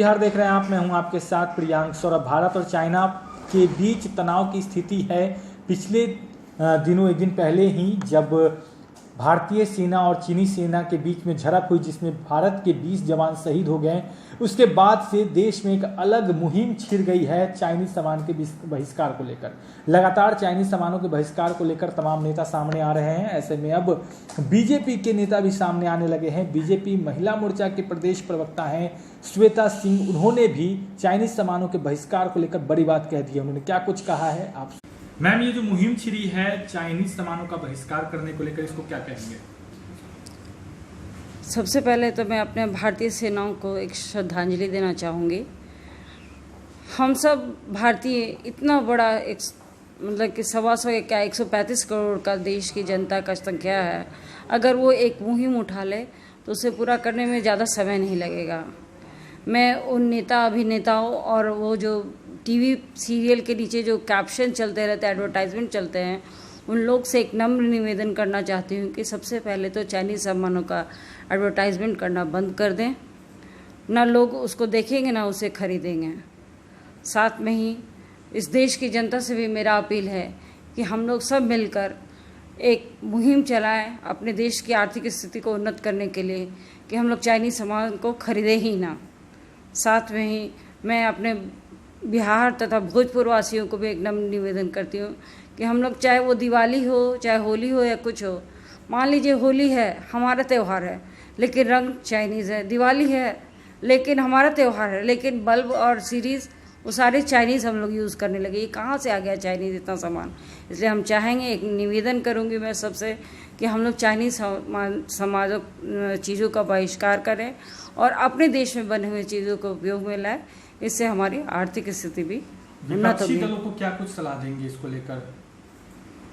बिहार देख रहे हैं आप, मैं हूं आपके साथ प्रियांक सौरभ। भारत और चाइना के बीच तनाव की स्थिति है। पिछले दिनों एक दिन पहले ही जब भारतीय सेना और चीनी सेना के बीच में झड़प हुई, जिसमें भारत के 20 जवान शहीद हो गए, उसके बाद से देश में एक अलग मुहिम छिड़ गई है चाइनीज सामान के बहिष्कार को लेकर। लगातार चाइनीज सामानों के बहिष्कार को लेकर तमाम नेता सामने आ रहे हैं। ऐसे में अब बीजेपी के नेता भी सामने आने लगे हैं। बीजेपी महिला मोर्चा के प्रदेश प्रवक्ता हैं श्वेता सिंह, उन्होंने भी चाइनीज सामानों के बहिष्कार को लेकर बड़ी बात कह दी है। उन्होंने क्या कुछ कहा है आप मैम, ये जो मुहिम छिड़ी है चाइनीज सामानों का बहिष्कार करने को लेकर, इसको क्या कहेंगे? सबसे पहले तो मैं अपने भारतीय सेनाओं को एक श्रद्धांजलि देना चाहूँगी। हम सब भारतीय इतना बड़ा एक मतलब कि 125 क्या 135 करोड़ का देश की जनता का संख्या है। अगर वो एक मुहिम उठा ले तो उसे पूरा करने में ज़्यादा समय नहीं लगेगा। मैं उन नेता अभिनेताओं और वो जो टीवी सीरियल के नीचे जो कैप्शन चलते रहते हैं, एडवर्टाइजमेंट चलते हैं, उन लोग से एक नम्र निवेदन करना चाहती हूँ कि सबसे पहले तो चाइनीज़ सामानों का एडवर्टाइजमेंट करना बंद कर दें। ना लोग उसको देखेंगे ना उसे खरीदेंगे। साथ में ही इस देश की जनता से भी मेरा अपील है कि हम लोग सब मिलकर एक मुहिम चलाएं अपने देश की आर्थिक स्थिति को उन्नत करने के लिए, कि हम लोग चाइनीज़ सामान को खरीदें ही ना। साथ में ही मैं अपने बिहार तथा भोजपुर वासियों को भी एक नम्र निवेदन करती हूँ कि हम लोग, चाहे वो दिवाली हो, चाहे होली हो या कुछ हो, मान लीजिए होली है हमारा त्यौहार है लेकिन रंग चाइनीज़ है, दिवाली है लेकिन हमारा त्यौहार है लेकिन बल्ब और सीरीज़ वो सारे चाइनीज़ हम लोग यूज़ करने लगे। ये कहाँ से आ गया चाइनीज़ इतना सामान? इसलिए हम चाहेंगे, एक निवेदन करूँगी मैं सबसे कि हम लोग चाइनीज़ समाजों चीज़ों का बहिष्कार करें और अपने देश में बने हुए चीज़ों को उपयोग में लाएं। इससे हमारी आर्थिक स्थिति भी उन्नत होगी। दलों को क्या कुछ सलाह देंगे इसको लेकर?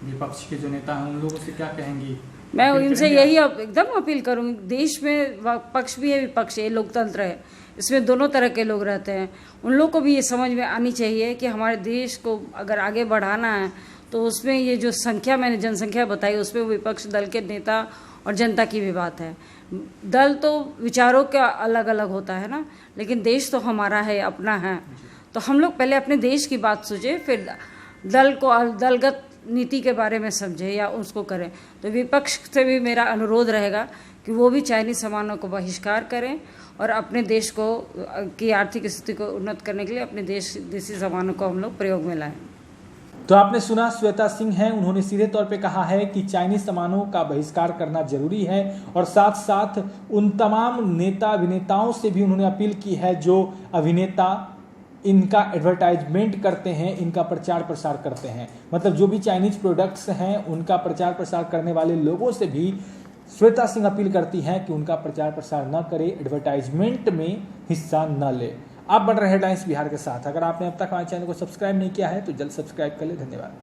विपक्ष के जो नेता हैं उन लोगों से क्या कहेंगी? मैं इनसे यही एकदम अपील करूंगी। देश में पक्ष भी है विपक्ष है, लोकतंत्र है, इसमें दोनों तरह के लोग रहते हैं। उन लोगों को भी ये समझ में आनी चाहिए कि हमारे देश को अगर आगे बढ़ाना है तो उसमें ये जो संख्या मैंने जनसंख्या बताई, उसमें विपक्ष दल के नेता और जनता की भी बात है। दल तो विचारों का अलग अलग होता है ना, लेकिन देश तो हमारा है, अपना है। तो हम लोग पहले अपने देश की बात सोचें, फिर दल को दलगत नीति के बारे में समझें या उसको करें। तो विपक्ष से भी मेरा अनुरोध रहेगा कि वो भी चाइनीज़ सामानों को बहिष्कार करें और अपने देश को की आर्थिक स्थिति को उन्नत करने के लिए अपने देसी सामानों को हम लोग प्रयोग में लाएं। तो आपने सुना, श्वेता सिंह हैं, उन्होंने सीधे तौर पे कहा है कि चाइनीज सामानों का बहिष्कार करना जरूरी है और साथ साथ उन तमाम नेता अभिनेताओं से भी उन्होंने अपील की है जो अभिनेता इनका एडवर्टाइजमेंट करते हैं, इनका प्रचार प्रसार करते हैं, मतलब जो भी चाइनीज प्रोडक्ट्स हैं उनका प्रचार प्रसार करने वाले लोगों से भी श्वेता सिंह अपील करती हैं कि उनका प्रचार प्रसार न करें, एडवर्टाइजमेंट में हिस्सा न ले। आप बन रहे हेडलाइंस बिहार के साथ। अगर आपने अब तक हमारे चैनल को सब्सक्राइब नहीं किया है तो जल्द सब्सक्राइब कर ले। धन्यवाद।